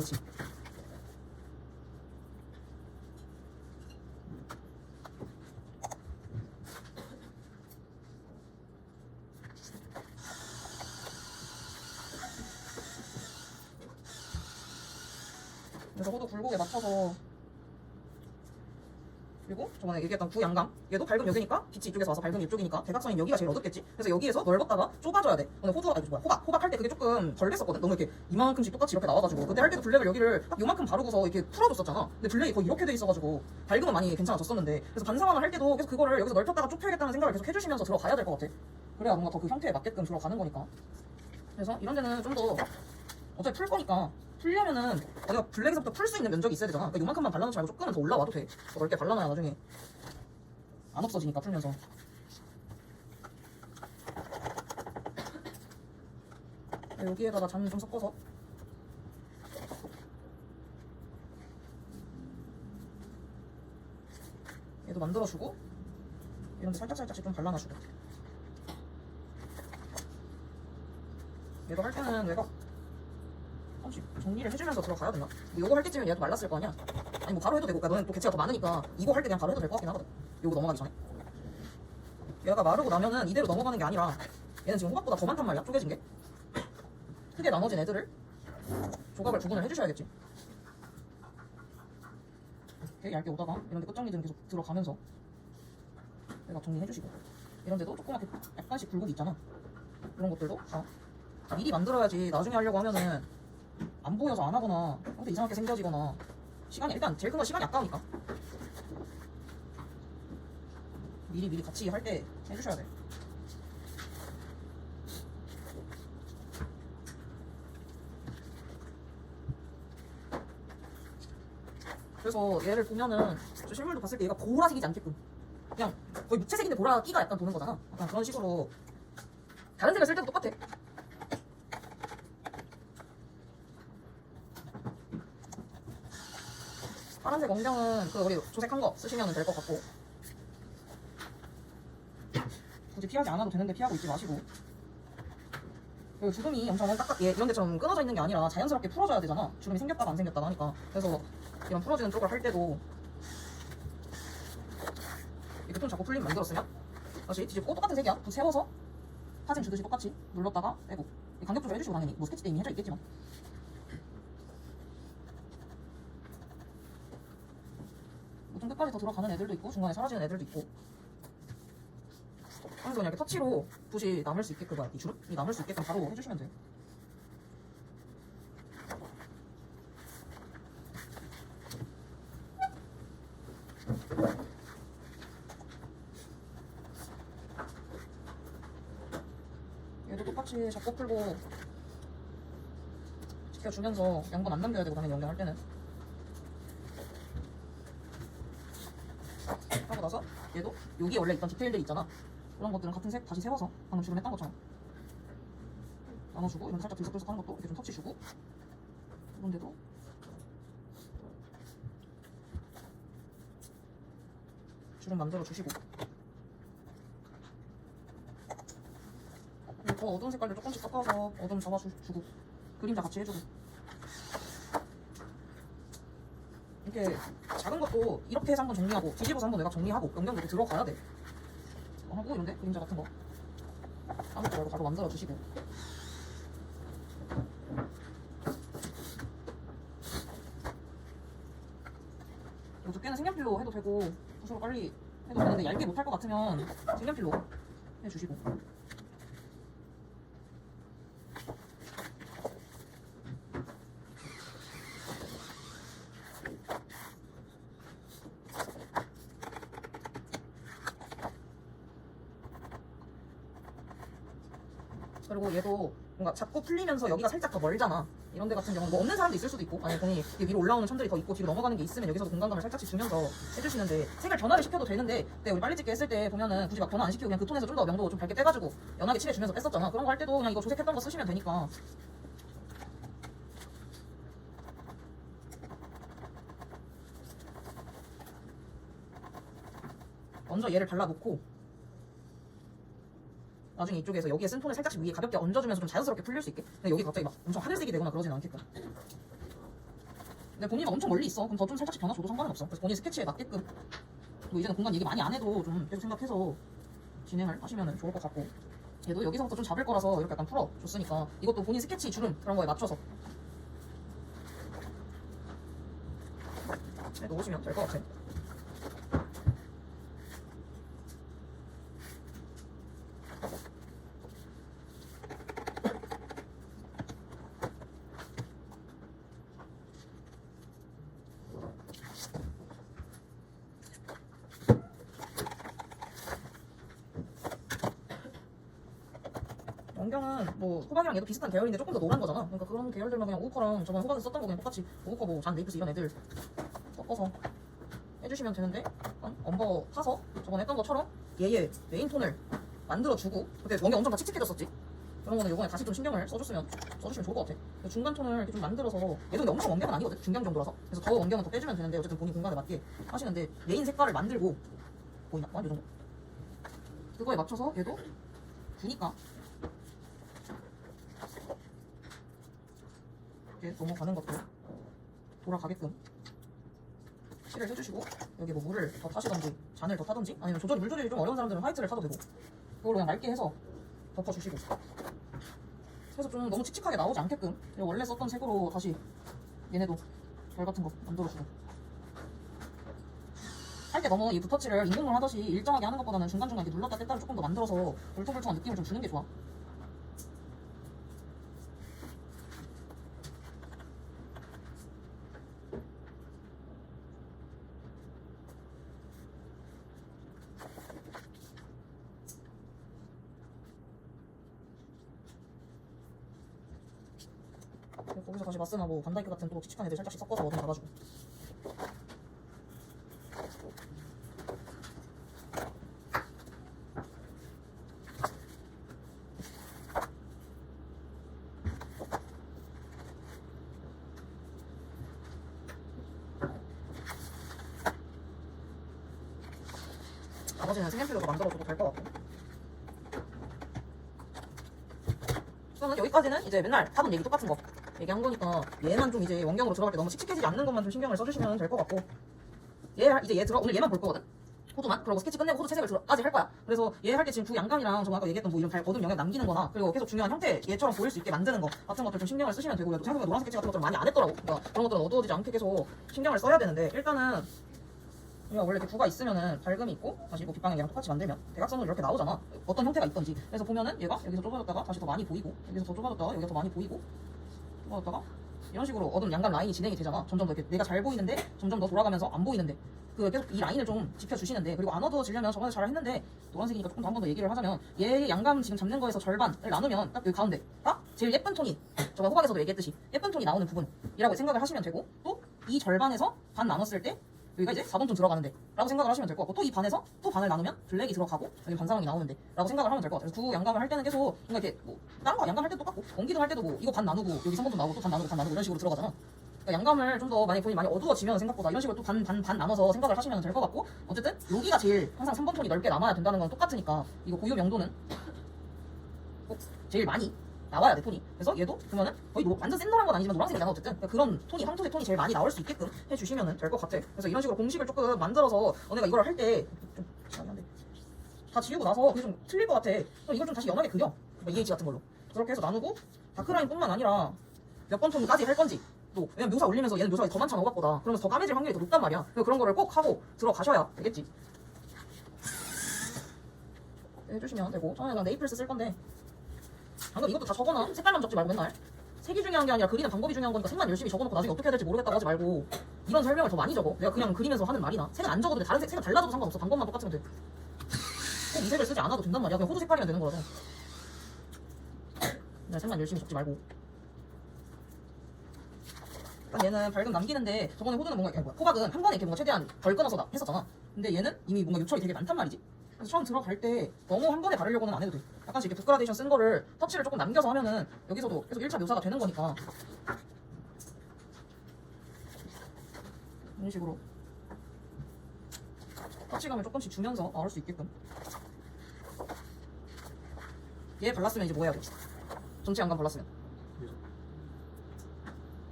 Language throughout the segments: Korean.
않지. 그래서 호두 굴곡에 맞춰서, 그리고 저번에 얘기했던 구양감, 얘도 밝음 여기니까 빛이 이쪽에서 와서 밝음이 이쪽이니까 대각선인 여기가 제일 어둡겠지. 그래서 여기에서 넓었다가 좁아져야 돼. 근데 호박 할 때 그게 조금 덜 됐었거든. 너무 이렇게 이만큼씩 똑같이 이렇게 나와가지고 그때 할 때도 블랙을 여기를 딱 요만큼 바르고서 이렇게 풀어줬었잖아. 근데 블랙이 거의 이렇게 돼 있어가지고 밝음은 많이 괜찮아졌었는데, 그래서 반상황을 할 때도 계속 그거를 여기서 넓혔다가 좁혀야겠다는 생각을 계속 해주시면서 들어가야 될 것 같아. 그래야 뭔가 더 그 형태에 맞게끔 들어가는 거니까. 그래서 이런 데는 좀 더 어차피 풀 거니까 풀려면은 내가 블랙에서부터 풀 수 있는 면적이 있어야 되잖아. 그러니까 요만큼만 발라놓지 말고 조금은 더 올라와도 돼. 더 넓게 발라놔야 나중에 안 없어지니까 풀면서. 여기에다가 잔 좀 섞어서 얘도 만들어주고 이런데 살짝살짝씩 좀 발라놔주고, 얘도 할 때는 내가 잠시 정리를 해주면서 들어가야 되나? 뭐 요거 할 때쯤엔 얘가 또 말랐을 거 아니야? 아니 뭐 바로 해도 되고, 그러니까 너는 또 개체가 더 많으니까 이거 할 때 그냥 바로 해도 될 것 같긴 하거든. 요거 넘어가기 전에. 얘가 마르고 나면은 이대로 넘어가는 게 아니라 얘는 지금 호박보다 더 많단 말이야, 쪼개진 게. 크게 나눠진 애들을 조각을 구분을 해주셔야겠지. 되게 얇게 오다가 이런데 끝정리들은 계속 들어가면서 내가 정리해주시고, 이런 데도 조그맣게 약간씩 굴곡이 있잖아. 이런 것들도 미리 만들어야지 나중에 하려고 하면은 안 보여서 안 하거나 형태 이상하게 생겨지거나, 시간이 일단 제일 큰 건 시간이 아까우니까 미리 같이 할 때 해주셔야 돼. 그래서 얘를 보면은 저 실물도 봤을 때 얘가 보라색이지 않게끔 그냥 거의 무채색인데 보라기가 약간 도는 거잖아. 약간 그런 식으로 다른 색을 쓸 때도 똑같아. 파란색 엉덩은 그 우리 조색한 거 쓰시면 될 것 같고, 굳이 피하지 않아도 되는데 피하고 있지 마시고. 그리고 주름이 엄청 딱딱해. 이런 데처럼 끊어져 있는 게 아니라 자연스럽게 풀어줘야 되잖아. 주름이 생겼다가 안 생겼다가 하니까. 그래서 이런 풀어지는 쪽을 할 때도 이렇게 좀 자꾸 풀림 만들었으면 다시 뒤집고 똑같은 색이야. 또 세워서 사진 주듯이 똑같이 눌렀다가 빼고, 간격 조절 해주시고, 당연히 뭐 스케치 때 이미 해져 있겠지만. 좀 끝까지 더 들어가는 애들도 있고 중간에 사라지는 애들도 있고, 그래서 그냥 이렇게 터치로 붓이 남을 수 있게끔, 이 주름이 남을 수 있게끔 바로 해주시면 돼요. 얘도 똑같이 잡고 풀고 지켜주면서 양분 안 남겨야 되고, 당연히 연결할 때는. 하고 나서 얘도 여기 원래 있던 디테일들이 있잖아. 그런 것들은 같은 색 다시 세워서 방금 지금 했던 것처럼 나눠주고, 이런 살짝 들썩들썩한 것도 이렇게 좀 터치 주고, 이런 데도 주름 만들어 주시고, 더 어두운 색깔들 조금씩 섞어서 어둠 잡아주고 그림자 같이 해주고. 이렇게 작은 것도 이렇게 해서 한번 정리하고 뒤집어서 한번 내가 정리하고 연결도 들어가야 돼. 하고 이런데 그림자 같은 거 까먹지 말고 바로 만들어 주시고. 요 두께는 색연필로 해도 되고 붓으로 빨리 해도 되는데, 얇게 못할 것 같으면 색연필로 해주시고. 그리고 얘도 뭔가 잡고 풀리면서 여기가 살짝 더 멀잖아. 이런 데 같은 경우는 뭐 없는 사람도 있을 수도 있고, 아니 본인이 위로 올라오는 천들이 더 있고 뒤로 넘어가는 게 있으면 여기서도 공간감을 살짝씩 주면서 해주시는데, 색을 변화를 시켜도 되는데, 그때 우리 빨리 찍게 했을 때 보면은 굳이 막 변화 안 시키고 그냥 그 톤에서 좀 더 명도 좀 밝게 빼가지고 연하게 칠해주면서 뺐었잖아. 그런 거 할 때도 그냥 이거 조색했던 거 쓰시면 되니까. 먼저 얘를 발라놓고 나중에 이쪽에서 여기에 쓴 톤을 살짝씩 위에 가볍게 얹어주면서 좀 자연스럽게 풀릴 수 있게. 근데 여기 갑자기 막 엄청 하늘색이 되거나 그러진 않겠다. 근데 본인이 엄청 멀리 있어. 그럼 더 좀 살짝씩 변화 줘도 상관은 없어. 그래서 본인 스케치에 맞게끔. 뭐 이제는 공간 얘기 많이 안 해도 좀 계속 생각해서 진행을 하시면 좋을 것 같고. 얘도 여기서부터 좀 잡을 거라서 이렇게 약간 풀어줬으니까 이것도 본인 스케치 주름 그런 거에 맞춰서 놓으시면 될 것 같아. 원경은 뭐 호박이랑 얘도 비슷한 계열인데 조금 더 노란 거잖아. 그러니까 그런 계열들만 그냥 오우커랑 저번에 호박에서 썼던 거 그냥 똑같이 오우커 뭐 잔 네이프스 이런 애들 섞어서 해주시면 되는데 엄버 타서 저번에 했던 것처럼 얘의 메인 톤을 만들어주고 그때 원경 엄청 다 칙칙해졌었지. 그런 거는 요번에 다시 좀 신경을 써주시면 좋을 것 같아. 중간 톤을 이렇게 좀 만들어서 얘도 근데 엄청 원경은 아니거든. 중경 정도라서. 그래서 더 원경은 더 빼주면 되는데 어쨌든 본인 공간에 맞게 하시는데 메인 색깔을 만들고 보이나? 이 정도. 그거에 맞춰서 얘도 주니까 이렇게 넘어가는 것도 돌아가게끔 칠을 해주시고 여기 뭐 물을 더 타시던지 잔을 더 타던지 아니면 물 조절이 좀 어려운 사람들은 화이트를 타도 되고 그걸로 그냥 맑게 해서 덮어주시고 그래서 좀 너무 칙칙하게 나오지 않게끔 원래 썼던 색으로 다시 얘네도 별 같은 거 만들어주고 할 때 너무 이 붓터치를 인공물 하듯이 일정하게 하는 것보다는 중간중간 이렇게 눌렀다 뗐다를 조금 더 만들어서 울퉁불퉁한 느낌을 좀 주는 게 좋아. 거기서 다시 마스나 뭐 반다이크 같은 또 칙칙한 애들 살짝씩 섞어서 어둠 잡아주고 나머지는 색연필로 더 만들어줘도 될 것 같고 그러면 여기까지는 이제 맨날 하던 얘기 똑같은 거 얘기한 거니까 얘만 좀 이제 원경으로 들어갈 때 너무 칙칙해지지 않는 것만 좀 신경을 써주시면 될 것 같고 이제 얘 오늘 얘만 볼 거거든? 호두만? 그러고 스케치 끝내고 호두 채색을까지 할 거야. 그래서 얘 할 때 지금 두 양감이랑 저 아까 얘기했던 뭐 이런 어둠 영역 남기는 거나 그리고 계속 중요한 형태 얘처럼 보일 수 있게 만드는 거 같은 것들 좀 신경을 쓰시면 되고 얘도 생각해보면 노란 스케치 같은 것들 많이 안 했더라고. 그러니까 그런 것들은 어두워지지 않게 계속 신경을 써야 되는데 일단은 우리가 원래 이렇게 구가 있으면은 밝음이 있고 다시 뭐 빗방향 얘랑 똑같이 만들면 대각선으로 이렇게 나오잖아. 어떤 형태가 있던지. 그래서 보면은 얘가 여기서 좁아졌다가 다시 더 많이 보이고 여기서 더 좁아졌다가 여기가 더 많이 보이고 좁아졌다가 이런 식으로 어둠 양감 라인이 진행이 되잖아. 점점 더 이렇게 내가 잘 보이는데 점점 더 돌아가면서 안 보이는데 그 계속 이 라인을 좀 지켜주시는데 그리고 안 어두워지려면 저번에 잘 했는데 노란색이니까 조금 더 한 번 더 얘기를 하자면 얘의 양감 지금 잡는 거에서 절반을 나누면 딱 여기 가운데가 제일 예쁜 톤이 저번에 호박에서도 얘기했듯이 예쁜 톤이 나오는 부분이라고 생각을 하시면 되고 또 이 절반에서 반 나눴을 때 여기가 이제 4번톤 들어가는데 라고 생각을 하시면 될 것 같고 또 이 반에서 또 반을 나누면 블랙이 들어가고 여기 반사광이 나오는데 라고 생각을 하면 될 것 같아요. 두 양감을 할 때는 계속 뭔가 이렇게 뭐 다른 거 양감 할 때도 똑같고 원기둥 할 때도 뭐 이거 반 나누고 여기 3번톤 나오고 또 반 나누고 반 나누고 이런 식으로 들어가잖아. 그러니까 양감을 좀 더 많이 본인이 많이 어두워지면 생각보다 이런 식으로 또 반 나눠서 생각을 하시면 될 것 같고 어쨌든 여기가 제일 항상 3번 톤이 넓게 남아야 된다는 건 똑같으니까 이거 고유 명도는 꼭 제일 많이 나와야 돼 톤이. 그래서 얘도 보면은 거의 완전 센 노란 건 아니지만 노란색이잖아 어쨌든. 그러니까 그런 톤이 황토색 톤이 제일 많이 나올 수 있게끔 해주시면 될 것 같아. 그래서 이런 식으로 공식을 조금 만들어서 내가 이걸 할 때 좀 다 지우고 나서 그게 좀 틀릴 것 같아. 그럼 이걸 좀 다시 연하게 그려. EH 같은 걸로 그렇게 해서 나누고 다크라인뿐만 아니라 몇 번 톤까지 할 건지 또 왜냐면 묘사 올리면서 얘는 묘사가 더 많잖아 호박보다. 그러면서 더 까매질 확률이 더 높단 말이야. 그런 거를 꼭 하고 들어가셔야 되겠지. 해주시면 되고 저는 그냥 네이플스 쓸 건데 방금 이것도 다 적어놔. 색깔만 적지 말고 맨날 색이 중요한 게 아니라 그리는 방법이 중요한 거니까 색만 열심히 적어놓고 나중에 어떻게 해야 될지 모르겠다고 하지 말고 이런 설명을 더 많이 적어. 내가 그냥 그리면서 하는 말이나 색은 안 적어도 돼. 다른 색은 달라져도 상관없어. 방법만 똑같으면 돼. 꼭 이 색을 쓰지 않아도 된단 말이야. 그냥 호두 색깔이면 되는 거라서 그냥 색만 열심히 적지 말고. 얘는 밝음 남기는데 저번에 호두는 뭔가 호박은 한 번에 이렇게 뭔가 최대한 덜 끊어서 했었잖아. 근데 얘는 이미 뭔가 요철이 되게 많단 말이지. 그래서 처음 들어갈 때 너무 한 번에 바르려고는 안 해도 돼. 약간씩 이렇게 붓그라데이션 쓴 거를 터치를 조금 남겨서 하면은 여기서도 계속 1차 묘사가 되는 거니까 이런 식으로 터치감을 조금씩 주면서 나올 수 있게끔. 얘 발랐으면 이제 뭐 해야 돼? 전체 양감 발랐으면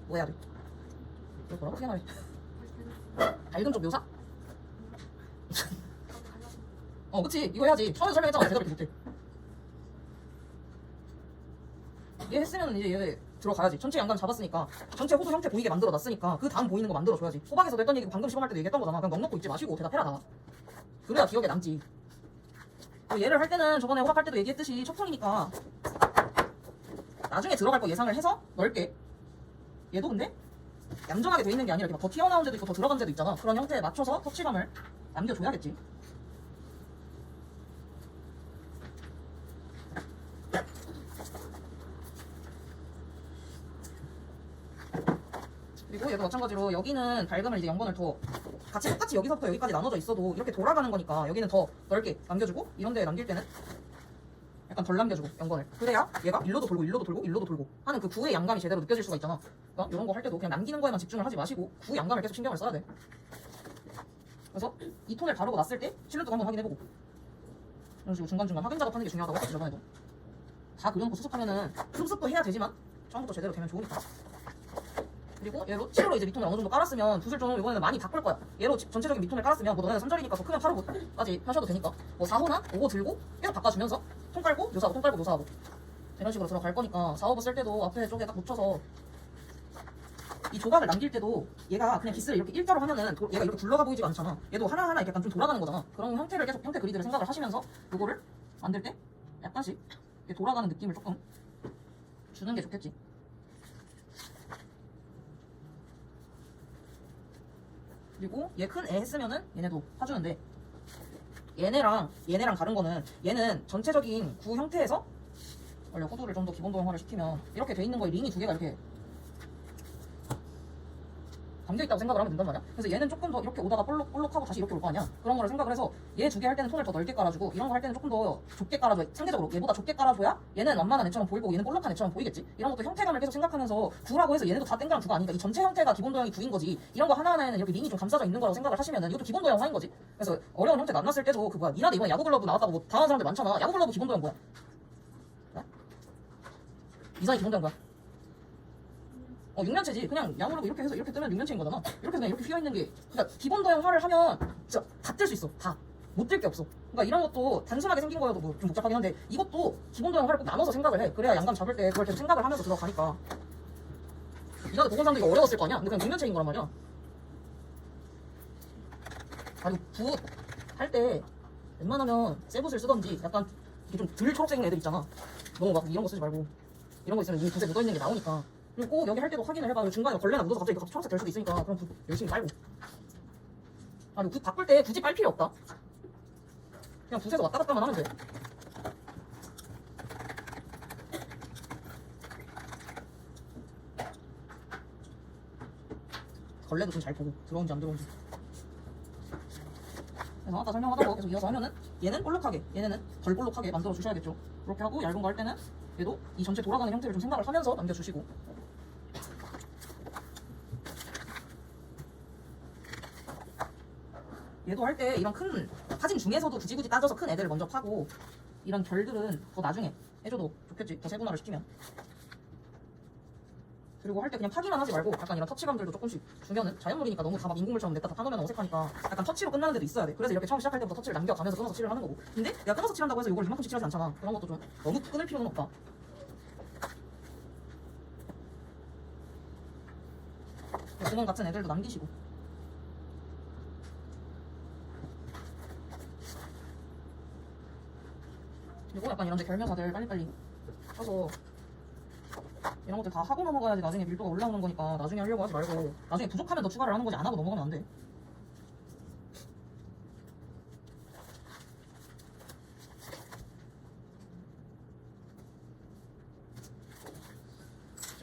뭐 해야 돼? 이거 뭐라고 어떻게 말해? 밝은 쪽 묘사? 그치. 이거 해야지. 처음에 설명했잖아. 제대로 이렇게 못해. 얘 했으면 이제 얘 들어가야지. 전체 양감 잡았으니까 전체 호두 형태 보이게 만들어놨으니까 그 다음 보이는 거 만들어줘야지. 호박에서도 했던 얘기 방금 시험할 때도 얘기했던 거잖아. 그냥 넉 넣고 있지 마시고 대답해라 다. 그래야 기억에 남지. 얘를 할 때는 저번에 호박 할 때도 얘기했듯이 첫 턴이니까 나중에 들어갈 거 예상을 해서 넓게. 얘도 근데 얌전하게 돼 있는 게 아니라 이렇게 더 튀어나온 데도 있고 더 들어간 데도 있잖아. 그런 형태에 맞춰서 터치감을 남겨줘야겠지. 그리고 얘도 마찬가지로 여기는 밝음을 이제 0번을 더 같이 똑같이 여기서부터 여기까지 나눠져 있어도 이렇게 돌아가는 거니까 여기는 더 넓게 남겨주고 이런 데에 남길 때는 약간 덜 남겨주고 0번을. 그래야 얘가 일로도 돌고 일로도 돌고 일로도 돌고 하는 그 구의 양감이 제대로 느껴질 수가 있잖아. 그러니까 이런 거 할 때도 그냥 남기는 거에만 집중을 하지 마시고 구 양감을 계속 신경을 써야 돼. 그래서 이 톤을 바르고 났을 때 실루엣도 한번 확인해보고 이런 식으로 중간중간 확인 작업하는 게 중요하다고 했지 저번에도. 다 그려놓고 수습하면은 수습도 해야 되지만 처음부터 제대로 되면 좋으니까. 그리고 얘로 치료로 이제 밑톤을 어느 정도 깔았으면 붓을 좀 이번에는 많이 바꿀 거야. 얘로 전체적인 밑톤을 깔았으면 뭐 너네는 3절이니까 더 크면 8호까지 펴셔도 되니까 뭐 4호나 5호 들고 계속 바꿔주면서 톤 깔고 묘사하고 톤 깔고 묘사하고 이런 식으로 들어갈 거니까 4호부 쓸 때도 앞에 쪽에 딱 붙여서 이 조각을 남길 때도 얘가 그냥 기스를 이렇게 일자로 하면은 얘가 이렇게 굴러가 보이지가 않잖아. 얘도 하나하나 이렇게 약간 좀 돌아가는 거잖아. 그런 형태를 계속 형태 그리드를 생각을 하시면서 요거를 만들 때 약간씩 이렇게 돌아가는 느낌을 조금 주는 게 좋겠지. 그리고 얘 큰 애 했으면은 얘네도 파주는데 얘네랑 다른 거는 얘는 전체적인 구 형태에서 원래 호두를 좀 더 기본 도형화를 시키면 이렇게 돼 있는 거에 링이 두 개가 이렇게 담겨있다고 생각을 하면 된단 말이야. 그래서 얘는 조금 더 이렇게 오다가 볼록하고 다시 이렇게 올 거 아니야. 그런 거를 생각을 해서 얘 두 개 할 때는 톤을 더 넓게 깔아주고 이런 거 할 때는 조금 더 좁게 깔아줘야 상대적으로 얘보다 좁게 깔아줘야 얘는 완만한 애처럼 보이고 얘는 볼록한 애처럼 보이겠지. 이런 것도 형태감을 계속 생각하면서 구라고 해서 얘네도 다 땡그랑 구가 아니니까 이 전체 형태가 기본 도형이 구인 거지. 이런 거 하나하나에는 이렇게 링이 좀 감싸져 있는 거라고 생각을 하시면은 이것도 기본 도형화인 거지. 그래서 어려운 형태 만났을 때도 그 뭐야 니나도 이번에 야구 글러브 나왔다고 뭐 당하는 사람들 많잖아. 야구 글러브 기본 도형 뭐야? 이상이 기본 도형 뭐야? 6년체지. 그냥 양으로 이렇게 해서 이렇게 뜨면 6년체인 거잖아. 이렇게 그냥 이렇게 휘어있는 게. 그러니까 기본 도형화를 하면 진짜 다 뜰 수 있어. 다. 못 뜰 게 없어. 그러니까 이런 것도 단순하게 생긴 거여도 뭐 좀 복잡하긴 한데 이것도 기본 도형화를 꼭 나눠서 생각을 해. 그래야 양감 잡을 때 그걸 계속 생각을 하면서 들어가니까. 이나도 보건상도 이거 어려웠을 거 아니야? 근데 그냥 6년체인 거란 말이야. 아니 붓 할 때 웬만하면 새 붓을 쓰던지 약간 이렇게 좀 덜 초록색 애들 있잖아. 너무 막 이런 거 쓰지 말고 이런 거 있으면 이미 붓에 묻어있는 게 나오니까. 그리고 꼭 여기 할 때도 확인을 해봐. 중간에 걸레나 묻어서 갑자기 초록색 될 수도 있으니까 그럼 붓 열심히 빨고. 아니 붓 바꿀 때 굳이 빨 필요 없다. 그냥 붓에서 왔다 갔다만 하면 돼. 걸레도 좀 잘 보고 들어온지 안 들어온지. 그래서 아까 설명하다가 계속 이어서 하면은 얘는 볼록하게 얘네는 덜 볼록하게 만들어 주셔야겠죠. 그렇게 하고 얇은 거 할 때는 얘도 이 전체 돌아가는 형태를 좀 생각을 하면서 남겨주시고. 얘도 할 때 이런 큰 사진 중에서도 굳이 따져서 큰 애들을 먼저 파고 이런 결들은 더 나중에 해줘도 좋겠지. 더 세분화를 시키면. 그리고 할 때 그냥 파기만 하지 말고 약간 이런 터치감들도 조금씩 주면은 자연물이니까 너무 다 막 인공물처럼 냈다 다 파놓으면 어색하니까 약간 터치로 끝나는 데도 있어야 돼. 그래서 이렇게 처음 시작할 때부터 터치를 남겨가면서 끊어서 칠을 하는 거고. 근데 내가 끊어서 칠한다고 해서 이걸 이만큼씩 칠하지 않잖아. 그런 것도 좀 너무 끊을 필요는 없다. 구멍 같은 애들도 남기시고. 그리고 약간 이런 데 결묘사들 빨리빨리 쳐서 이런 것들 다 하고 넘어가야지 나중에 밀도가 올라오는 거니까 나중에 하려고 하지 말고 나중에 부족하면 더 추가를 하는 거지 안 하고 넘어가면 안 돼.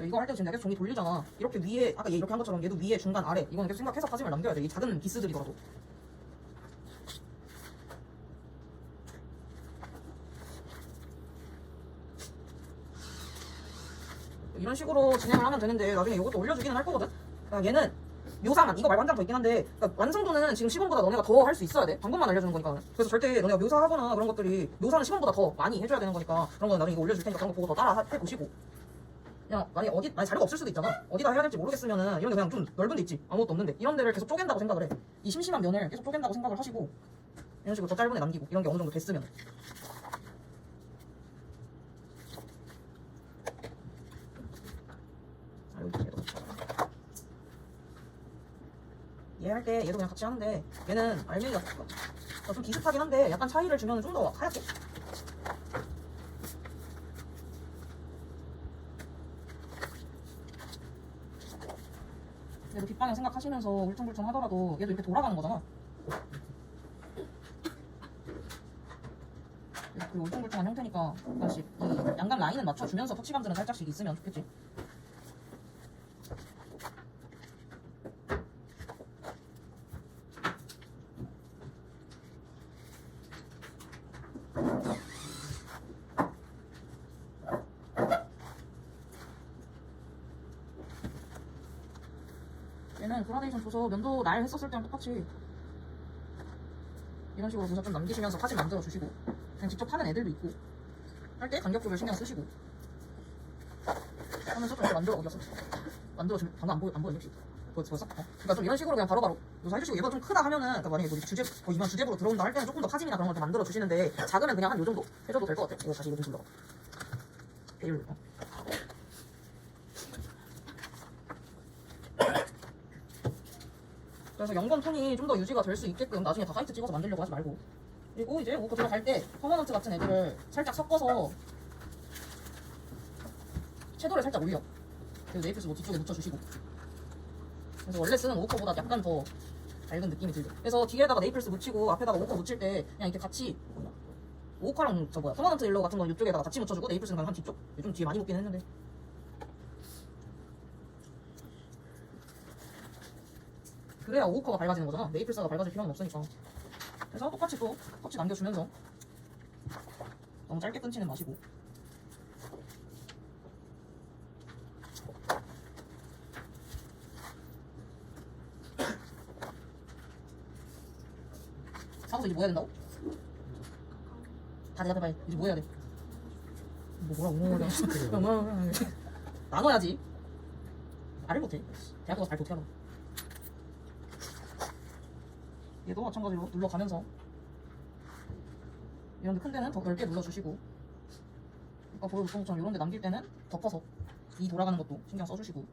이거 할 때 지금 내가 계속 종이 돌리잖아. 이렇게 위에 아까 얘 이렇게 한 것처럼 얘도 위에 중간 아래 이거는 계속 생각해서 사진을 남겨야 돼. 이 작은 기스들이더라도. 이런 식으로 진행을 하면 되는데 나중에 이것도 올려주기는 할 거거든. 그러니까 얘는 묘사만 이거 말고 한 장 더 있긴 한데 그러니까 완성도는 지금 시범보다 너네가 더 할 수 있어야 돼. 방법만 알려주는 거니까. 그래서 절대 너네가 묘사하거나 그런 것들이 묘사는 시범보다 더 많이 해줘야 되는 거니까 그런 건 나중에 이거 올려줄 테니까 그런 거 보고 더 따라 해보시고. 그냥 만약에 자료가 없을 수도 있잖아. 어디다 해야 될지 모르겠으면은 이런 데 그냥 좀 넓은 데 있지. 아무것도 없는데 이런 데를 계속 쪼갠다고 생각을 해. 이 심심한 면을 계속 쪼갠다고 생각을 하시고 이런 식으로 더 짧은 애 남기고 이런 게 어느 정도 됐으면 얘 할 때 얘도 그냥 같이 하는데 얘는 알맹이가 좀 비슷하긴 한데 약간 차이를 주면 좀 더 하얗게. 얘도 빗방향 생각하시면서 울퉁불퉁 하더라도 얘도 이렇게 돌아가는 거잖아. 그 울퉁불퉁한 형태니까 약간씩 이 양감 라인은 맞춰주면서 터치감들은 살짝씩 있으면 좋겠지. 얘는 그라데이션 줘서 면도 날 했었을 때랑 똑같이 이런 식으로 문서 좀 남기시면서 사진 만들어 주시고 그냥 직접 하는 애들도 있고 할 때 간격쪽을 신경 쓰시고 하면서 좀 이렇게 만들어 어디갔어? 만들어주면 방금 안 보여 혹시? 보였어? 그러니까 좀 이런 식으로 그냥 바로바로 요새 해주시고 얘가 좀 크다 하면은 그러니까 만약에 뭐 주제 이만 주제부로 들어온다 할 때는 조금 더 사진이나 그런 걸 더 만들어 주시는데 작으면 그냥 한 요 정도 해줘도 될 것 같아. 이거 다시 이거 좀 불러봐. 배율. 그래서 연건 톤이 좀 더 유지가 될 수 있게끔 나중에 다 사이트 찍어서 만들려고 하지 말고. 그리고 이제 오코 들어갈 때 퍼머넌트 같은 애들을 살짝 섞어서 섀도우를 살짝 올려. 그리고 네이플스 뭐 뒤쪽에 묻혀주시고. 그래서 원래 쓰는 오코보다 약간 더 밝은 느낌이 들게. 그래서 뒤에다가 네이플스 묻히고 앞에다가 오코 묻힐 때 그냥 이렇게 같이 오코랑 퍼머넌트 일러 같은 건 이쪽에다가 같이 묻혀주고 네이플스는 그냥 한 뒤쪽. 좀 뒤에 많이 묻긴 했는데. 그래야 오우커가 밝아지는 거잖아. 네이플스가 밝아질 필요는 없으니까. 그래서 똑같이 또 터치 남겨주면서 너무 짧게 끊지는 마시고. 사고서 이제 뭐 해야 된다고? 다 대답해봐. 이제 뭐 해야 돼? 뭐라 나눠야지. 말을 못해. 대학 가서 발 어떻게 하나? 얘도 마찬가지로 눌러가면서 이런데 큰 데는 더 넓게 눌러주시고 아까 보여줬던 것처럼 이런데 남길 때는 덮어서 이 돌아가는 것도 신경 써주시고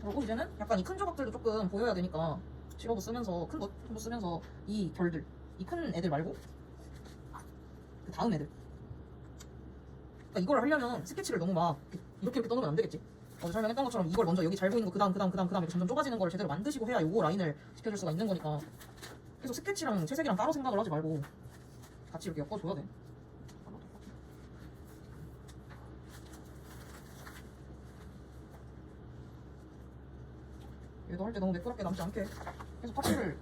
그리고 이제는 약간 이 큰 조각들도 조금 보여야 되니까 실버도 쓰면서 큰 거 쓰면서 이 결들 이 큰 애들 말고 그 다음 애들 그러니까 이걸 하려면 스케치를 너무 막 이렇게 떠놓으면 안 되겠지. 어제 설명했던 것처럼 이걸 먼저 여기 잘 보이는 거 그 다음 이렇게 점점 좁아지는 걸 제대로 만드시고 해야 요거 라인을 지켜줄 수가 있는 거니까 그래서 스케치랑 채색이랑 따로 생각을 하지 말고 같이 이렇게 엮어줘야 돼. 얘도 할 때 너무 매끄럽게 남지 않게 계속 터치를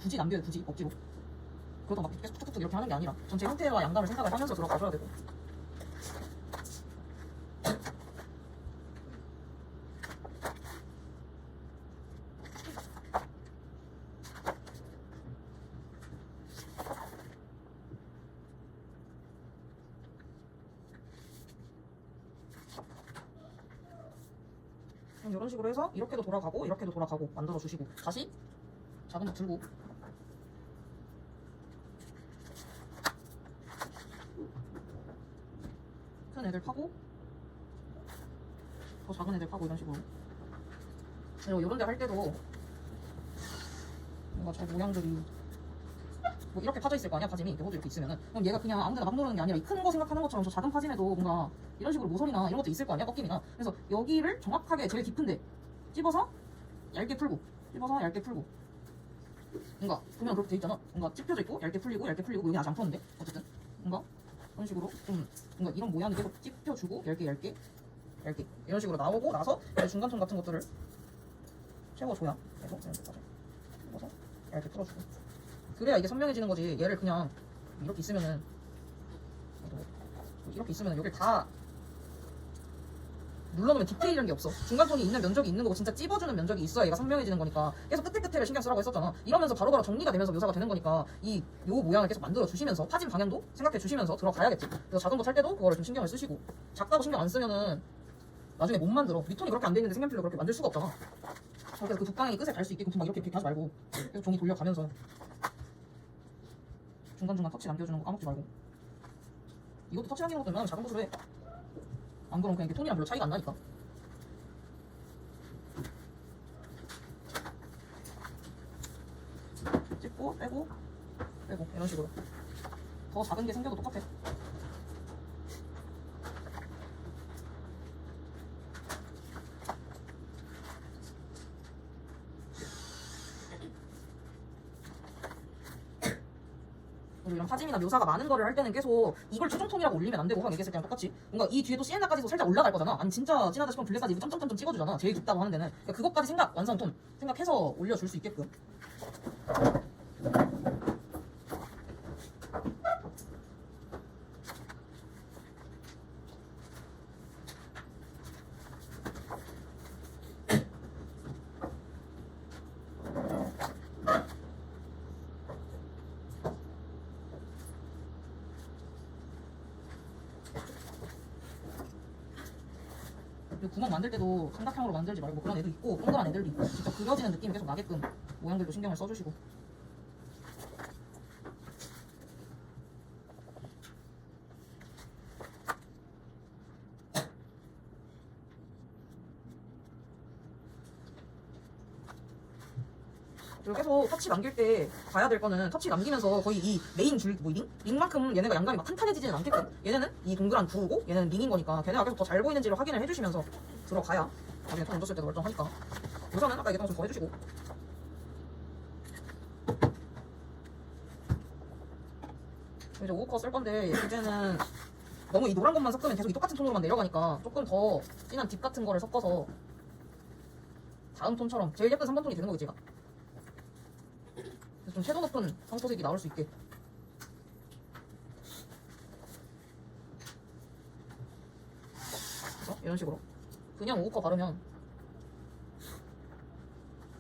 굳이 남겨요. 굳이 억지로 그러다 막 계속 툭툭툭 이렇게 하는 게 아니라 전체 형태와 양감을 생각을 하면서 들어가줘야 되고. 이런 식으로 해서 이렇게도 돌아가고 만들어 주시고 다시 작은 거 들고 큰 애들 파고 더 작은 애들 파고 이런 식으로. 그리고 이런 데 할 때도 뭔가 저 모양들이 뭐 이렇게 파져 있을 거 아니야. 파짐이 요것도 이렇게 있으면은 그럼 얘가 그냥 아무데나 막 누르는 게 아니라 이 큰 거 생각하는 것처럼 저 작은 파짐에도 뭔가 이런 식으로 모서리나 이런 것도 있을 거 아니야. 꺾임이나. 그래서 여기를 정확하게 제일 깊은데 찝어서 얇게 풀고 찝어서 얇게 풀고 뭔가 보면 그렇게 돼 있잖아. 뭔가 찝혀져 있고 얇게 풀리고 여기 아직 안 풀었는데 어쨌든 뭔가 이런 식으로 좀 뭔가 이런 모양이 계속 찝혀주고 얇게 이런 식으로 나오고 나서 중간톤 같은 것들을 채워줘야 계속 이런 데까지 채워서 얇게 풀어주고. 그래야 이게 선명해지는 거지. 얘를 그냥 이렇게 있으면은 이렇게 있으면은 여길 다 눌러놓으면 디테일이란 게 없어. 중간톤이 있는 면적이 있는 거고 진짜 찝어주는 면적이 있어야 얘가 선명해지는 거니까 계속 끝에 신경 쓰라고 했었잖아. 이러면서 바로바로 정리가 되면서 묘사가 되는 거니까 요 모양을 계속 만들어 주시면서 파진 방향도 생각해 주시면서 들어가야겠지. 그래서 자전거 탈 때도 그거를 좀 신경을 쓰시고, 작다고 신경 안 쓰면은 나중에 못 만들어. 밑톤이 그렇게 안 돼 있는데 색연필로 그렇게 만들 수가 없잖아. 그래서 그 붓방향이 끝에 달 수 있게끔 막 이렇게 하지 말고 계속 종이 돌려가면서 중간중간 터치 남겨주는 거 까먹지 말고. 이것도 터치 남기는 것도 웬만하면 작은 것으로 해. 안 그러면 그냥 이게 톤이랑 별로 차이가 안 나니까. 찍고 빼고 이런 식으로. 더 작은 게 생겨도 똑같아. 그리고 이런 파짐이나 묘사가 많은 거를 할 때는 계속 이걸 최종톤이라고 올리면 안 되고, 확 얘기했을 때랑 똑같이 뭔가 이 뒤에도 시엔나까지도 살짝 올라갈 거잖아. 아니 진짜 진하다 싶으면 블랙까지 이거 점점점 찍어주잖아. 제일 깊다고 하는 데는. 그러니까 그것까지 완성톤 생각해서 올려줄 수 있게끔. 그리고 구멍 만들 때도 삼각형으로 만들지 말고 그런 애도 있고 동그란 애들도 있고 진짜 그려지는 느낌이 계속 나게끔 모양들도 신경을 써주시고. 그리고 계속 터치 남길 때 봐야 될 거는, 터치 남기면서 거의 이 메인 링만큼 얘네가 양감이 막 탄탄해지지는 않게끔, 얘네는 이 동그란 구고 얘네는 링인 거니까 걔네가 계속 더 잘 보이는지를 확인을 해주시면서 들어가야 나중에 톤 얹었을 때도 멀쩡하니까. 우선은 아까 얘기했던 거 좀 더 해주시고. 이제 오우커 쓸 건데 이제는 너무 이 노란 것만 섞으면 계속 이 똑같은 톤으로만 내려가니까 조금 더 진한 딥 같은 거를 섞어서 다음 톤처럼 제일 예쁜 3번 톤이 되는 거겠지 얘가. 좀 채도 높은 황토색이 나올 수 있게. 그래서 이런 식으로 그냥 오우커 바르면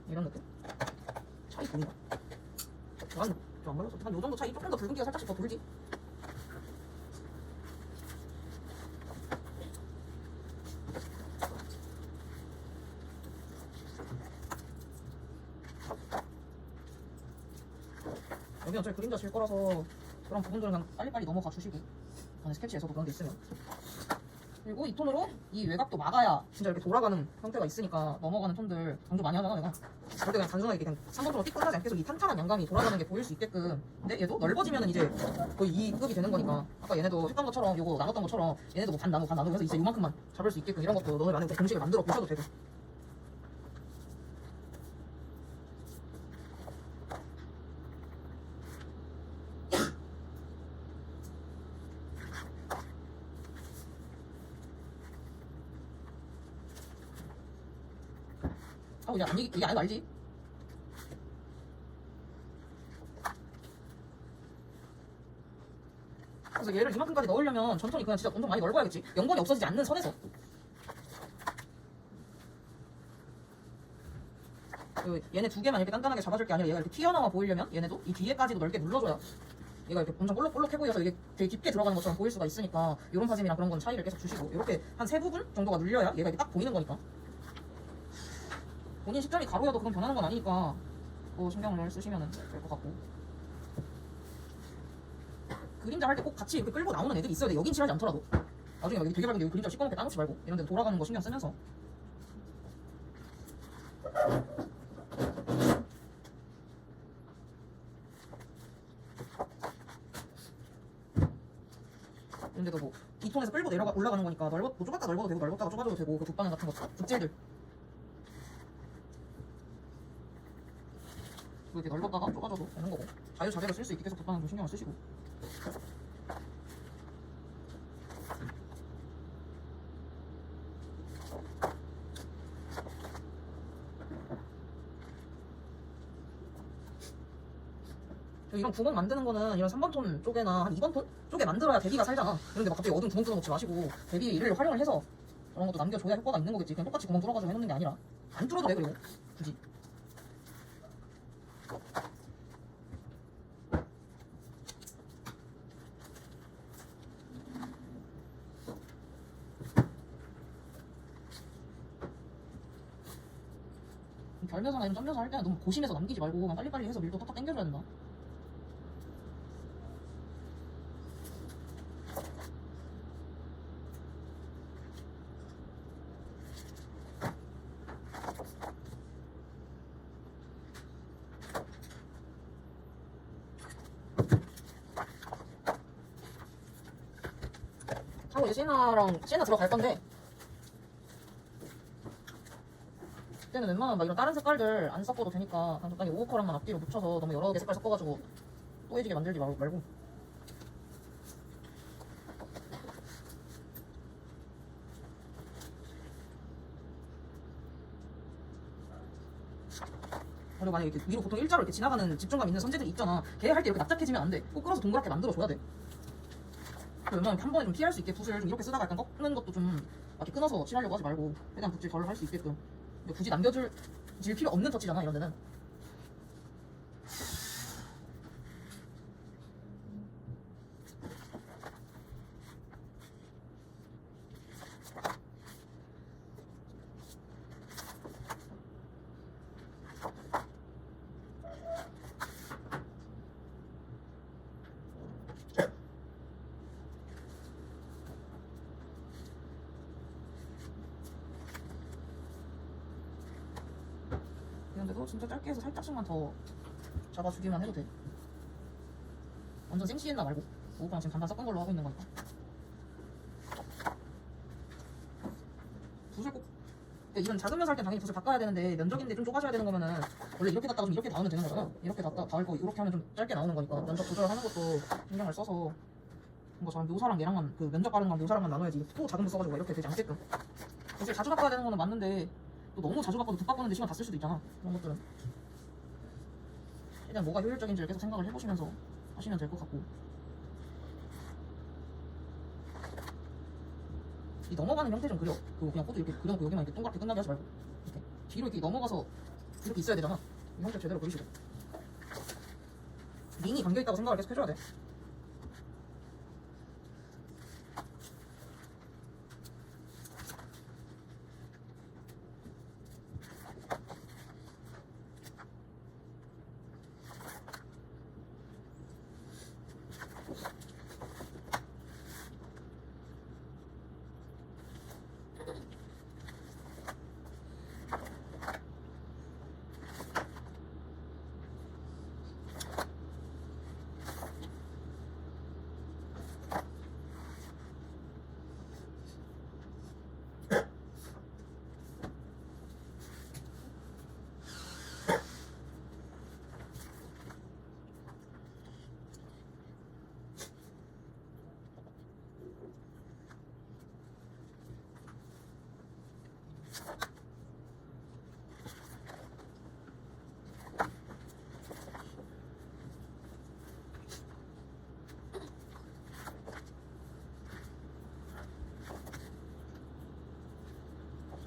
이런 느낌? 차이 보이나? 좀안 말랐어. 한 요정도 차이, 조금 더 붉은기가 살짝씩 더 돌지? 여기는 어차피 그림자 질 거라서 그런 부분들은 그냥 빨리빨리 넘어가 주시고, 안에 스케치에서도 그런 게 있으면. 그리고 이 톤으로 이 외곽도 막아야 진짜 이렇게 돌아가는 형태가 있으니까 넘어가는 톤들 강조 많이 하잖아 내가. 절대 그냥 단순하게 그냥 3번으로 띡 끝나지 않게 계속 이 탄탄한 양감이 돌아가는 게 보일 수 있게끔. 근데 얘도 넓어지면은 이제 거의 이 급이 되는 거니까, 아까 얘네도 했던 것처럼 요거 나눴던 것처럼 얘네도 뭐 반 나누고 해서 이제 요만큼만 잡을 수 있게끔 이런 것도 너네 만약에 공식을 만들어 보셔도 되고. 이게 아니고 알지? 그래서 얘를 이만큼까지 넣으려면 전톤이 그냥 진짜 엄청 많이 넓어야겠지. 연건이 없어지지 않는 선에서. 얘네 두 개만 이렇게 단단하게 잡아줄 게 아니라 얘가 이렇게 튀어나와 보이려면 얘네도 이 뒤에까지도 넓게 눌러줘야 얘가 이렇게 엄청 볼록볼록해 보여서 이게 되게 깊게 들어가는 것처럼 보일 수가 있으니까, 이런 파짐이랑 그런 건 차이를 계속 주시고, 이렇게 한 세 부분 정도가 눌려야 얘가 이렇게 딱 보이는 거니까. 본인 시점이 가로여도 그건 변하는 건 아니니까 신경을 쓰시면 될 것 같고. 그림자 할 때 꼭 같이 이렇게 끌고 나오는 애들이 있어야 돼. 여긴 칠하지 않더라도 나중에 막 여기 되게 밝은데 여기 그림자 시꺼멓게 따놓지 말고 이런 데 돌아가는 거 신경 쓰면서. 근데도 뭐 이 톤에서 끌고 올라가는 거니까 뭐 좁았다 넓어도 되고 넓었다가 좁아져도 되고, 그 붓방향 같은 거 붓질들 이렇게 넓었다가 좁아져도 되는 거고, 자유자재로 쓸 수 있게 계속 붓방향 좀 신경을 쓰시고. 이런 구멍 만드는 거는 이런 3번 톤 쪽에나 한 2번 톤 쪽에 만들어야 대비가 살잖아. 그런데 막 갑자기 어두운 구멍 뚫어놓지 마시고 대비를 활용을 해서 그런 것도 남겨줘야 효과가 있는 거겠지. 그냥 똑같이 구멍 뚫어가지고 해놓는 게 아니라 안 뚫어도 돼. 그리고 굳이 결면서나 이런 점면서 할 때는 너무 고심해서 남기지 말고 그냥 빨리빨리 해서 밀도 탁탁 당겨줘야 된다. 하고 이제 시에나 들어갈 건데 그때는 웬만하면 막 이런 다른 색깔들 안 섞어도 되니까 그냥 적당히 오버컬랑만 앞뒤로 묻혀서 너무 여러 개 색깔 섞어가지고 또해지게 만들지 말고. 그리고 만약에 이렇게 위로 보통 일자로 이렇게 지나가는 집중감 있는 선재들이 있잖아. 걔 할 때 이렇게 납작해지면 안 돼. 꼭 끌어서 동그랗게 만들어줘야 돼. 웬만하면 한 번에 좀 피할 수 있게 붓을 좀 이렇게 쓰다가 약간 꺾는 것도 좀 이렇게 끊어서 칠하려고 하지 말고 최대한 붓질 덜 할 수 있게끔. 근데 굳이 남겨줄 필요 없는 터치잖아 이런 데는. 이런데도 진짜 짧게 해서 살짝씩만 더 잡아주기만 해도 돼. 완전 생시했나 말고 오버랑 지금 반반 섞은 걸로 하고 있는 거니까. 붓을 꼭 이런 작은 면서 할 때 당연히 붓을 바꿔야 되는데 면적인데 좀 좁아져야 되는 거면은 원래 이렇게 닫다가 좀 이렇게 닿으면 되는 거잖아. 이렇게 닿을 거 이렇게 하면 좀 짧게 나오는 거니까 면적 조절하는 것도 신경을 써서 뭔가 저는 묘사랑 얘랑만 그 면적 빠른 건 묘사랑만 나눠야지 또 작은 붓 써가지고 이렇게 되지 않게끔. 사실 자주 바꿔야 되는 거는 맞는데 또 너무 자주 바꿔도 붓 바꾸는데 시간 다 쓸 수도 있잖아. 그런 것들은 일단 뭐가 효율적인지를 계속 생각을 해보시면서 하시면 될 것 같고. 이 넘어가는 형태 좀 그려. 그리고 그냥 코드 이렇게 그려놓고 여기만 이렇게 동그랗게 끝나게 하지 말고 이렇게 뒤로 이렇게 넘어가서 이렇게 있어야 되잖아. 이 형태 제대로 그리시고 링이 감겨있다고 생각을 계속 해줘야 돼.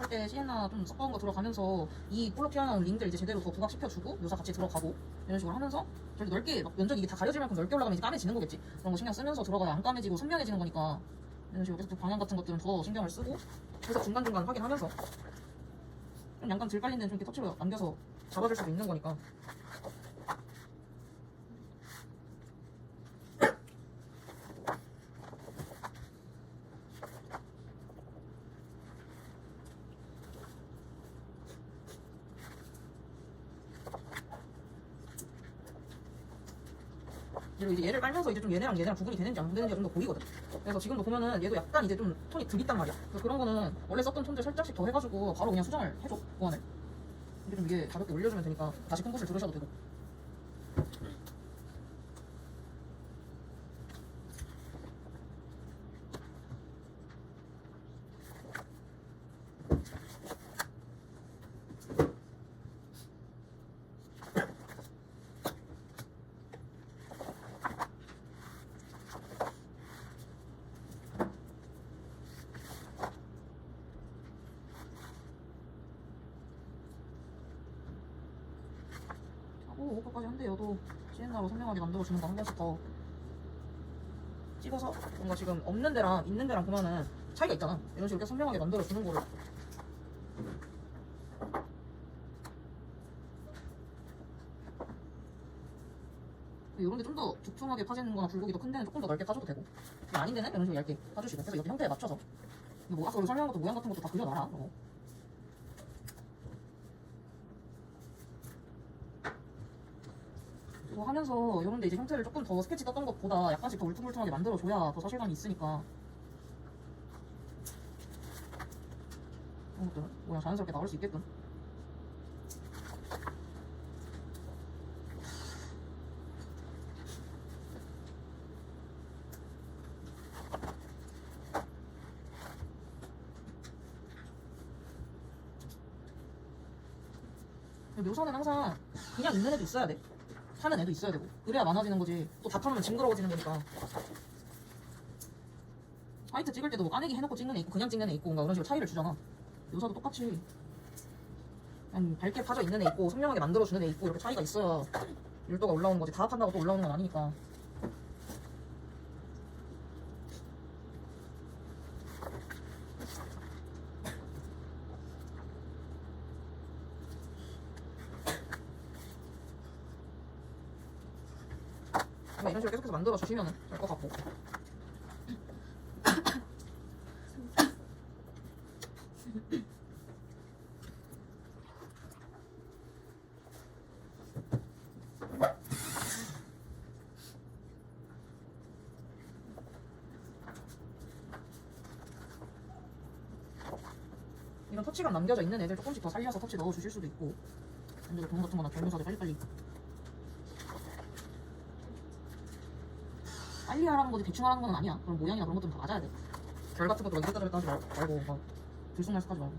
할 때 시에나 좀 섞어온 거 들어가면서 이 볼록 튀어나온 링들 이제 제대로 더 부각시켜주고 묘사 같이 들어가고 이런 식으로 하면서 저렇게 넓게 막 면적이 이게 다 가려질 만큼 넓게 올라가면 이제 까매지는 거겠지. 그런 거 신경 쓰면서 들어가야 안 까매지고 선명해지는 거니까 이런 식으로 계속 방향 같은 것들은 더 신경을 쓰고 계속 중간중간 확인하면서 좀 약간 덜 깔린 데는 좀 이렇게 터치로 남겨서 잡아줄 수도 있는 거니까. 그리고 이제 얘를 깔면서 이제 좀 얘네랑 구분이 되는지 안 되는지가 좀 더 보이거든. 그래서 지금도 보면은 얘도 약간 이제 좀 톤이 덜 있단 말이야. 그래서 그런 거는 원래 썼던 톤들 살짝씩 더 해가지고 바로 그냥 수정을 해줘, 보완을. 이제 좀 이게 가볍게 올려주면 되니까 다시 큰 붓을 들으셔도 되고. 근데 여도 시엔나로 선명하게 만들어주는 거 한 번씩 더 찍어서 뭔가 지금 없는 데랑 있는 데랑 보면은 차이가 있잖아. 이런 식으로 이렇게 선명하게 만들어주는 거를 이런 데 좀 더 두툼하게 파지는 거나 굴곡이 더 큰 데는 조금 더 넓게 파줘도 되고 아닌 데는 이런 식으로 얇게 파주시고 그래서 여기 형태에 맞춰서 뭐 아까 우리 설명한 것도 모양 같은 것도 다 그려놔라. 뭐 하면서 이런데 이제 형태를 조금 더 스케치 떴던 것보다 약간씩 더 울퉁불퉁하게 만들어줘야 더 사실감이 있으니까 이런 것들은 모양 자연스럽게 나올 수 있게끔. 묘사는 항상 그냥 있는 애도 있어야 돼. 타는 애도 있어야 되고 그래야 많아지는 거지. 또 다 타면 징그러워지는 거니까. 화이트 찍을 때도 뭐 까내기 해놓고 찍는 애 있고 그냥 찍는 애 있고 뭔가 그런 식으로 차이를 주잖아. 묘사도 똑같이 그냥 밝게 파져 있는 애 있고 선명하게 만들어주는 애 있고 이렇게 차이가 있어야 율도가 올라오는 거지. 다 판다고 또 올라오는 건 아니니까. 이런 식으로 계속해서 만들어 주시면 될 것 같고. 이런 터치감 남겨져 있는 애들 조금씩 더 살려서 터치 넣어 주실 수도 있고. 이제 돈 같은 거나 결묘사들 빨리빨리 빨리 하라는 거지 대충 하라는 건 아니야. 그런 모양이나 그런 것들은 다 맞아야 돼. 결 같은 것도 막 이랬다 저랬다 하지 말고 막 들쑥날쑥하지 말고.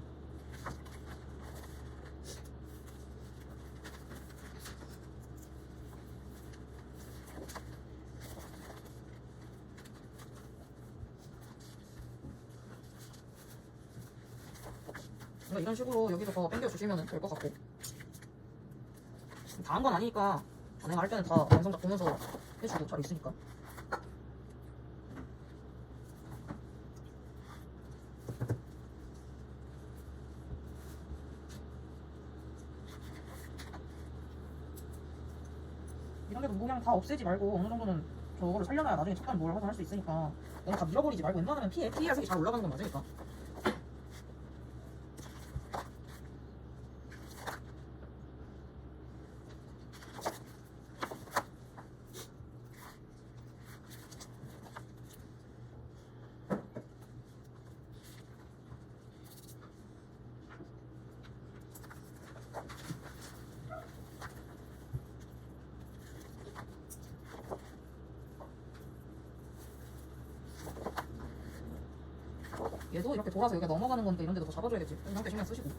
그러니까 이런 식으로 여기서 더 당겨주시면 될 것 같고. 다 한 건 아니니까 내가 할 때는 다 완성작 보면서 해주고 잘 있으니까. 이런 데도 모양 다 없애지 말고 어느 정도는 저거를 살려놔야 나중에 잠깐 뭘 하든 할 수 있으니까 너무 다 밀어버리지 말고 웬만하면 피해야 색이 잘 올라가는 건 맞으니까. 얘도 이렇게 돌아서 여기가 넘어가는 건데 이런 데도 더 잡아줘야겠지. 이 상태 신경 쓰시고.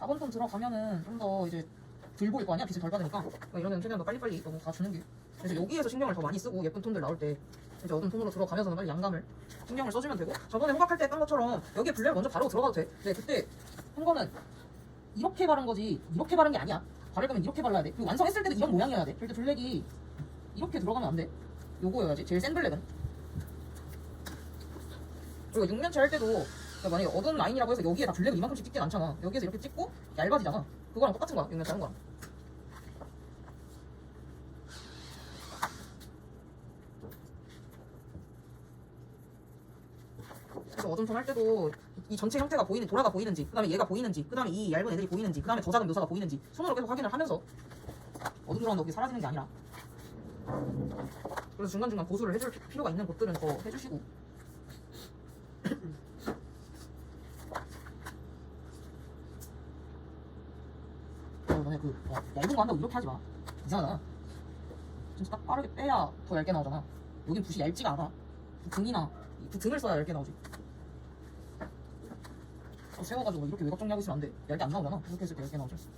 (4번) 톤 들어가면은 좀 더 이제 덜 보일 거 아니야? 빛을 덜 받으니까. 그러니까 이러면 최대한 더 빨리빨리 너무 다 주는 게. 그래서 여기에서 신경을 더 많이 쓰고 예쁜 톤들 나올 때 이제 어두운 톤으로 들어가면서는 빨리 양감을 신경을 써주면 되고. 저번에 호박할 때 깐 것처럼 여기에 블랙 먼저 바로 들어가도 돼. 근데 그때 한 거는 이렇게 바른 거지 이렇게 바른 게 아니야. 바를 거면 이렇게 발라야 돼. 그리고 완성했을 때도 이런 모양이어야 돼. 절대 블랙이 이렇게 들어가면 안 돼. 요거여야지. 제일 센 블랙은. 그리고 6년차 할 때도 그러니까 만약에 어두운 라인이라고 해서 여기에 다 블랙을 이만큼씩 찍진 않잖아. 여기에서 이렇게 찍고 얇아지잖아. 그거랑 똑같은 거야. 6년차 하는 거랑. 그래서 어둠 톤 할 때도 이 전체 형태가 보이는 돌아가 보이는지, 그 다음에 얘가 보이는지, 그 다음에 이 얇은 애들이 보이는지, 그 다음에 더 작은 묘사가 보이는지 손으로 계속 확인을 하면서 어둠 들어가는 게 사라지는 게 아니라. 그래서 중간중간 보수를 해줄 필요가 있는 곳들은 더 해주시고. 너네 얇은 거 한다고 이렇게 하지 마. 이상하잖아. 진짜 딱 빠르게 빼야 더 얇게 나오잖아. 여긴 붓이 얇지가 않아. 등이나 등을 써야 얇게 나오지. 세워가지고 이렇게 외곽 정리하고 있으면 안 돼. 얇게 안 나오잖아. 이렇게 했을 때 얇게 나오지.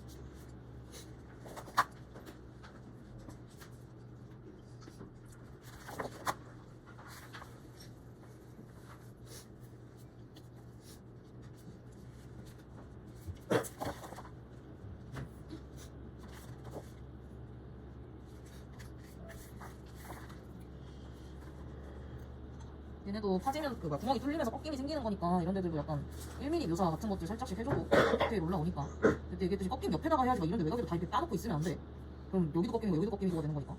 얘네도 파지면 그 구멍이 뚫리면서 꺾임이 생기는 거니까 이런 데들도 약간 1mm 묘사 같은 것들 살짝씩 해줘도 디테일 올라오니까. 그때 얘기했듯이 꺾임 옆에다가 해야지 막 이런 데 외곽에도 다 이렇게 따놓고 있으면 안 돼. 그럼 여기도 꺾임이고 여기도 꺾임이고 되는 거니까.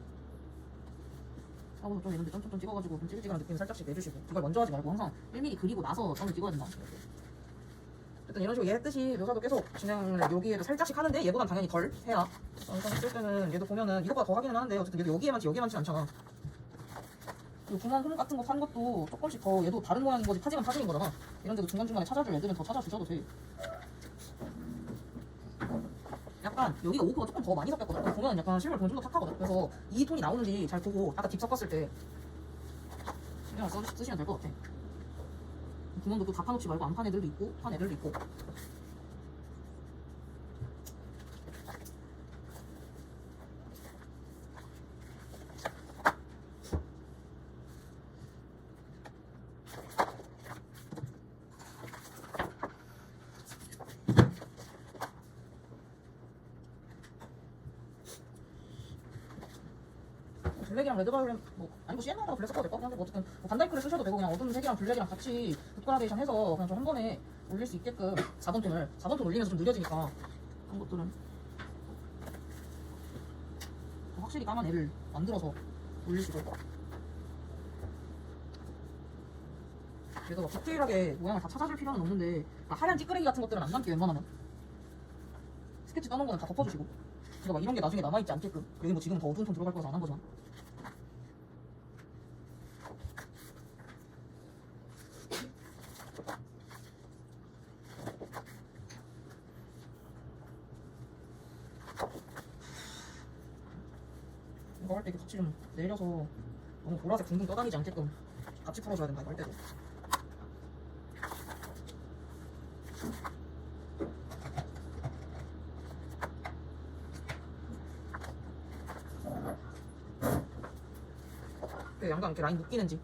하고서 좀 이런 데 점점 찍어가지고 좀 찌글찌글한 느낌 살짝씩 내주시고, 이걸 먼저 하지 말고 항상 1mm 그리고 나서 점을 찍어야 된다. 어쨌든 이런 식으로 얘 했듯이 묘사도 계속 진행을 여기에도 살짝씩 하는데 얘보단 당연히 덜 해야. 일단 했을 때는 얘도 보면은 이것보다 더 하기는 하는데 어쨌든 얘도 여기에만치 않잖아. 그 중간 홈 같은 거 판 것도 조금씩 더 얘도 다른 모양인 거지 파지만 파지인 거잖아. 이런 데도 중간중간에 찾아줄 애들은 더 찾아주셔도 돼. 약간 여기가 오크가 조금 더 많이 섞였거든. 보면 약간 실물 보면 좀 더 탁하거든. 그래서 이 톤이 나오는지 잘 보고 아까 딥 섞었을 때 신경을 쓰시면 될 것 같아. 구멍도 또 다 파놓지 말고 안 판 애들도 있고 판 애들도 있고. 블랙이랑 레드바이올렛 뭐 아니고 시엔나다가 블랙 섞어도 될 것 같긴 한데 뭐 어쨌든 뭐 반다이크를 쓰셔도 되고 그냥 어두운 색이랑 블랙이랑 같이 붓그라데이션 해서 그냥 좀 한 번에 올릴 수 있게끔 4번 톤 올리면서 좀 느려지니까 그런 것들은 확실히 까만 애를 만들어서 올리시고. 그래서 막 디테일하게 모양을 다 찾아줄 필요는 없는데 그러니까 하얀 찌끄레기 같은 것들은 안 남게 웬만하면 스케치 떠놓은 거는 다 덮어주시고. 그러니까 막 이런 게 나중에 남아있지 않게끔. 여기 뭐 지금 더 어두운 톤 들어갈 거라서 안 한 거지만. 이거 할 때 같이 좀 내려서 너무 보라색 둥둥 떠다니지 않게끔 같이 풀어줘야 된다, 이거 할 때도. 양강 이렇게 라인 묶이는지.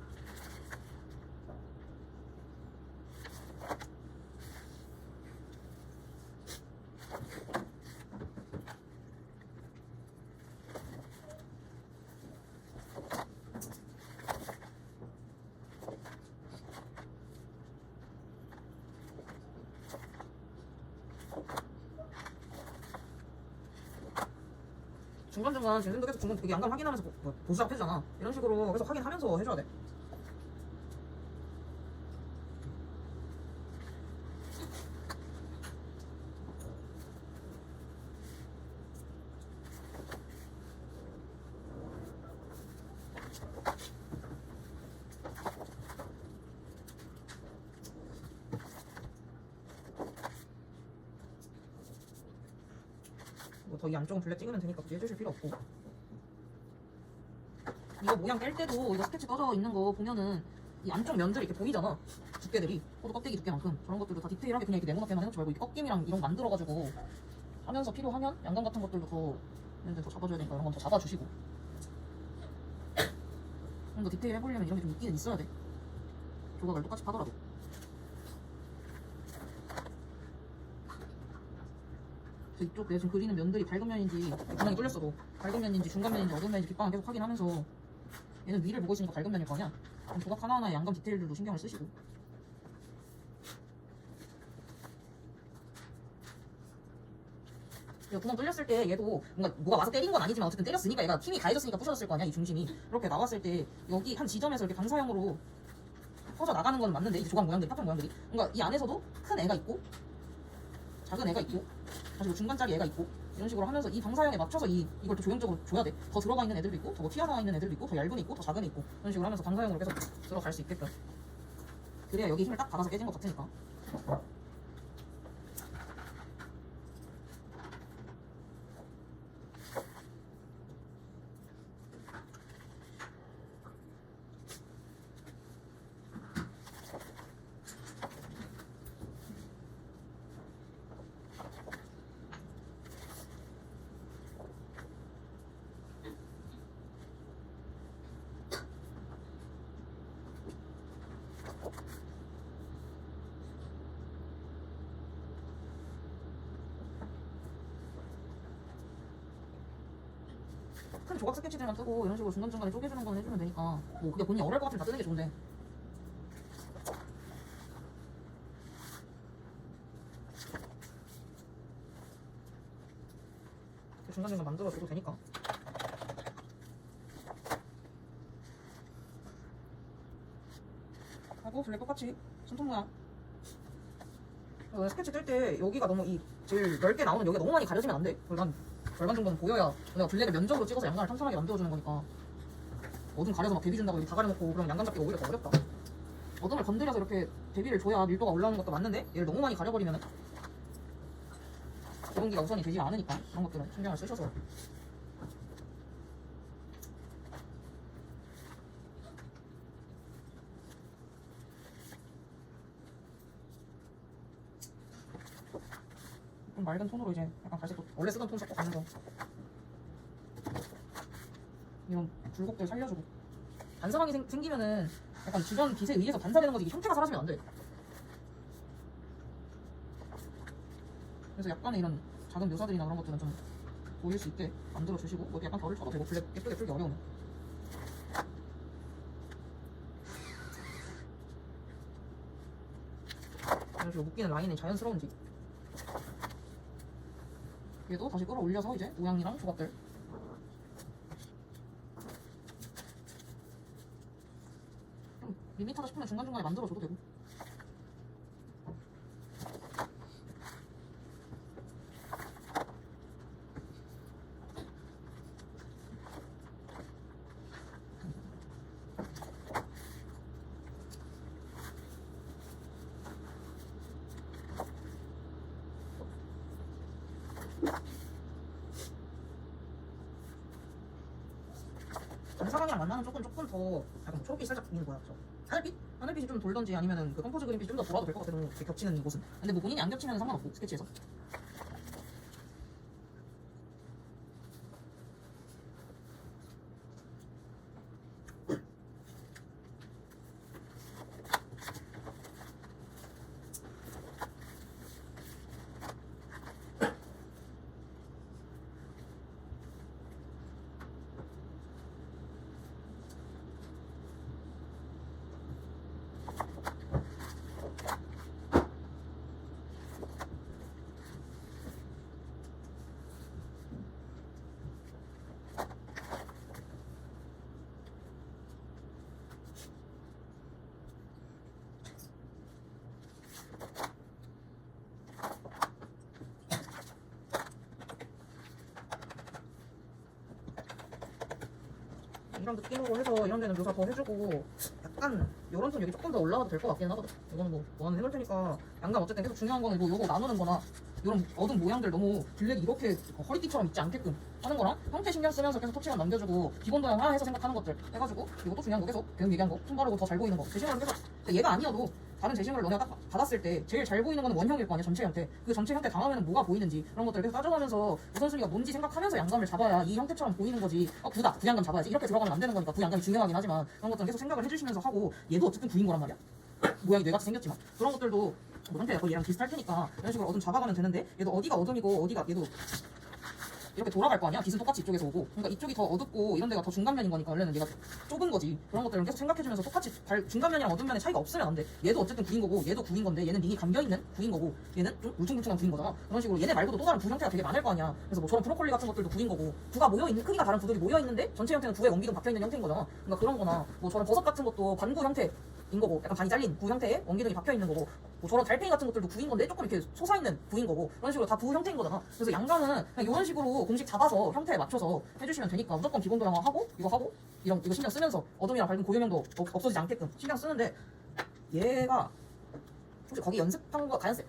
중간중간 쟤네도 계속 중간 양감 확인하면서 보수작 해주잖아. 이런 식으로 계속 확인하면서 해줘야 돼. 뭐 더 이 안쪽은 블랙 찍으면 되니까 굳이 해주실 필요 없고. 이거 모양 깰 때도 이거 스케치 떠져 있는 거 보면은 이 안쪽 면들이 이렇게 보이잖아. 두께들이 호두 껍데기 두께만큼. 저런 것들도 다 디테일하게 그냥 이렇게 네모나게만 해놓지 말고 이렇게 꺾임이랑 이런 거 만들어가지고 하면서 필요하면 양감 같은 것들도 더 이런 데 더 잡아줘야 되니까 이런 건 더 잡아주시고. 좀 더 디테일 해보려면 이런 게 좀 있기는 있어야 돼. 조각을 똑같이 파더라도. 이쪽 내가 지금 그리는 면들이 밝은 면인지 구멍이 뚫렸어도 밝은 면인지 중간 면인지 어두운 면인지 빗방울 계속 확인하면서 얘는 위를 보고 있으니까 밝은 면일 거 아니야. 그럼 조각 하나하나의 양감 디테일들도 신경을 쓰시고. 구멍 뚫렸을 때 얘도 뭔가 뭐가 와서 때린 건 아니지만 어쨌든 때렸으니까 얘가 힘이 가해졌으니까 부셔졌을 거 아니야. 이 중심이 이렇게 나왔을 때 여기 한 지점에서 이렇게 반사형으로 퍼져 나가는 건 맞는데 이 조각 모양들이 파편 모양들이 뭔가 이 안에서도 큰 애가 있고 작은 애가 있고 다시 중간짜리 애가 있고 이런 식으로 하면서 이 방사형에 맞춰서 이걸 또 조형적으로 줘야 돼. 더 들어가 있는 애들도 있고 더 튀어나와 있는 애들도 있고 더 얇은 애 있고 더 작은 애 있고 이런 식으로 하면서 방사형으로 계속 들어갈 수 있게끔. 그래야 여기 힘을 딱 받아서 깨진 것 같으니까. 큰 조각 스케치들만 뜨고 이런 식으로 중간중간에 쪼개주는 건 해주면 되니까 뭐 그게 본인이 어려울 것 같으면 다 뜨는 게 좋은데 중간중간 만들어줘도 되니까. 하고 블랙 똑같이 손톱 모양. 스케치 뜰 때 여기가 너무 이 제일 넓게 나오는 여기가 너무 많이 가려지면 안 돼. 그리고 난 절반 정도는 보여야 내가 블랙을 면적으로 찍어서 양감을 탄탄하게 만들어주는 거니까. 어둠 가려서 막 대비 준다고 여기 다 가려놓고 그럼 양감 잡기가 오히려 더 어렵다. 어둠을 건드려서 이렇게 대비를 줘야 밀도가 올라오는 것도 맞는데 얘를 너무 많이 가려버리면은 기본기가 우선이 되지 않으니까 그런 것들은 신경을 쓰셔서. 좀 맑은 톤으로 이제 약간 갈색도 원래 쓰던 톤 섞어 가면서 이런 굴곡들 살려주고. 반사광이 생기면은 약간 주변 빛에 의해서 반사되는 거지 이게 형태가 사라지면 안 돼. 그래서 약간의 이런 작은 묘사들이나 그런 것들은 좀 보일 수 있게 만들어 주시고 뭐 약간 결을 쳐도 되고 블랙 예쁘게 풀기 어려우면. 이런 식으로 묶이는 라인이 자연스러운지 얘도 다시 끌어올려서 이제 모양이랑 조각들 좀 밋밋하다 싶으면 중간중간에 만들어줘도 되고. 반사광이랑 만나는 쪽은 조금 더 약간 초록빛 살짝 보이는 거야. 하늘빛? 하늘빛이 좀 돌던지 아니면은 그 컴포즈 그린빛이 좀 더 돌아도 될 것 같아. 이렇게 겹치는 곳은. 근데 뭐 본인이 안 겹치면 상관없고 스케치에서. 이런 느낌으로 해서 이런 데는 묘사 더 해주고 약간 요런 톤 여기 조금 더 올라가도 될 것 같기는 하거든. 이거는 뭐 원하는 해놓을 테니까 양감 어쨌든 계속 중요한 거는 뭐 요거 나누는 거나 이런 어두운 모양들 너무 블랙이 이렇게 허리띠처럼 있지 않게끔 하는 거랑 형태 신경 쓰면서 계속 터치만 넘겨주고 기본 도형 하나해서 생각하는 것들 해가지고 이것도 중요한 거 계속 배움 얘기한 거 톤 바르고 더 잘 보이는 거 제시물은 계속 얘가 아니어도 다른 제시물을 너네가 딱 받았을 때 제일 잘 보이는 거는 원형일 거 아니야. 전체 형태. 그 전체 형태 다음에는 뭐가 보이는지 그런 것들을 계속 따져가면서 우선순위가 뭔지 생각하면서 양감을 잡아야 이 형태처럼 보이는 거지. 구다 부양감 잡아야지 이렇게 들어가면 안 되는 거니까 부양감이 중요하긴 하지만 그런 것들은 계속 생각을 해주시면서 하고 얘도 어쨌든 구인 거란 말이야. 모양이 뇌같이 생겼지만 그런 것들도 뭐 형태가 거의 얘랑 비슷할 테니까 이런 식으로 어둠 잡아가면 되는데 얘도 어디가 어둠이고 어디가 얘도 이렇게 돌아갈 거 아니야. 빛은 똑같이 이쪽에서 오고. 그러니까 이쪽이 더 어둡고 이런 데가 더 중간면인 거니까 원래는 얘가 좁은 거지. 그런 것들을 계속 생각해주면서 똑같이 중간면이랑 어둠면의 차이가 없으면 안 돼. 얘도 어쨌든 구인 거고 얘도 구인 건데 얘는 링이 감겨있는 구인 거고 얘는 좀 울퉁불퉁한 구인 거잖아. 그런 식으로 얘네 말고도 또 다른 구 형태가 되게 많을 거 아니야. 그래서 뭐 저런 브로콜리 같은 것들도 구인 거고 구가 모여있는 크기가 다른 구들이 모여있는데 전체 형태는 구에 원기둥 박혀있는 형태인 거잖아. 그러니까 그런 거나 뭐 저런 버섯 같은 것도 반구 형태 인 거고 약간 반이 잘린 구 형태에 원기둥이 박혀 있는 거고 뭐 저런 달팽이 같은 것들도 구인 건데 조금 이렇게 솟아있는 구인 거고 그런 식으로 다 구 형태인 거잖아. 그래서 양감은 그냥 이런 식으로 공식 잡아서 형태에 맞춰서 해주시면 되니까 무조건 기본 도형화 하고 이거 이거 신경 쓰면서 어둠이랑 밝은 고요명도 없어지지 않게끔 신경 쓰는데 얘가 혹시 거기 연습한 거 가연습